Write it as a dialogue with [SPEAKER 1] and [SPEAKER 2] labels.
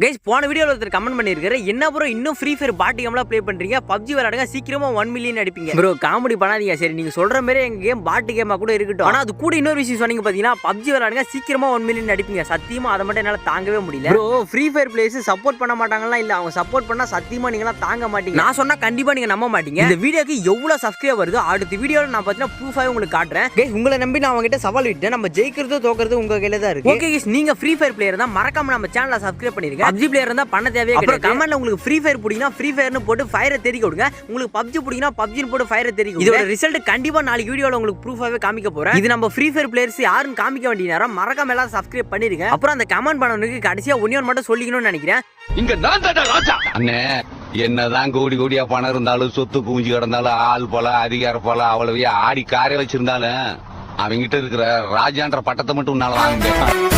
[SPEAKER 1] Guys போன வீடியோவில் ஒருத்தர் கமெண்ட் பண்ணியிருக்காரு, என்ன ப்ரோ இன்னும் ஃப்ரீ ஃபயர் பாட்டு கேம்லாம் ப்ளே பண்ணுறீங்க, பப்ஜி விளையாடுங்க சீக்கிரமா 1 மில்லியன் அடிப்பீங்க. ப்ரோ காமெடி பண்ணாதீங்க, சரி நீங்கள் சொல்கிற மாதிரி எங்கள் கேம் பாட்டு கேமாக கூட இருக்கட்டும். ஆனால் அது கூட இன்னொரு விஷயம் சொன்னீங்க பார்த்தீங்கன்னா, பப்ஜி விளையாடுங்க சீக்கிரமா 1 மில்லியன் அடிப்பீங்க. சத்தியமாக அதை மட்டும் என்னால் தாங்கவே முடியல. Bro free fire place support பண்ண மாட்டாங்களா? இல்லை அவங்க சப்போர்ட் பண்ணால் சத்தியமாக நீங்களாம் தாங்க மாட்டீங்க. நான் சொன்னால் கண்டிப்பாக நீங்கள் நம்ப மாட்டீங்க. இந்த வீடியோக்கு எவ்வளோ சப்ஸ்கிரைப் வருதோ அடுத்த வீடியோவில் நான் பார்த்தீங்கன்னா ப்ரூஃபாக உங்களுக்கு காட்டுறேன். கைஸ் உங்களை நம்பி நான் அவங்ககிட்ட சவால் விட்டேன், நம்ம ஜெயிக்கிறதோ தோக்கிறது உங்க கையில தான் இருக்கு. ஓகே கைஸ், நீங்க ஃப்ரீ ஃபயர் பிளேயர் தான் மறக்காம நம்ம சேனலை சப்ஸ்கிரைப் பண்ணிருங்க. பப்ஜி பிளேயர் தான் பண்ண தேவையே கிடையாது. கமெண்ட்ல உங்களுக்கு ஃப்ரீ ஃபயர் பிடிக்குனா ஃப்ரீ ஃபயர்னு போட்டு ஃபயரை தெரிவிக்க விடுங்க. உங்களுக்கு பப்ஜி பிடிக்குனா பப்ஜின்னு போட்டு ஃபயரை தெரிவிக்க. இதோட ரிசல்ட் கண்டிப்பா நாளைக்கு வீடியோல உங்களுக்கு ப்ரூஃபாவே காமிக்க போறேன். இது நம்ம ஃப்ரீ ஃபயர் பிளேயர்ஸ் யாரும் காமிக்க வேண்டிய நேரம், மறக்காம எல்லாம் சப்ஸ்கிரைப் பண்ணிருங்க. அப்புறம் அந்த கமெண்ட் பண்ணவனுக்கு கடைசியா ஒன்னே மட்டும் சொல்லிக்கணும்னு நினைக்கிறேன்.
[SPEAKER 2] இங்க நான் தான் ராஜா அண்ணே. என்னதான் கோடி கோடியா பணம் இருந்தாலும் சொத்து குவிஞ்சு கிடந்தாலும் ஆள் போல அதிகார போல அவ்வளவு ஆடி காரை வச்சிருந்தாலும் அவங்கிட்ட இருக்கிற ராஜான்ற பட்டத்தை மட்டும் உன்னால வாங்க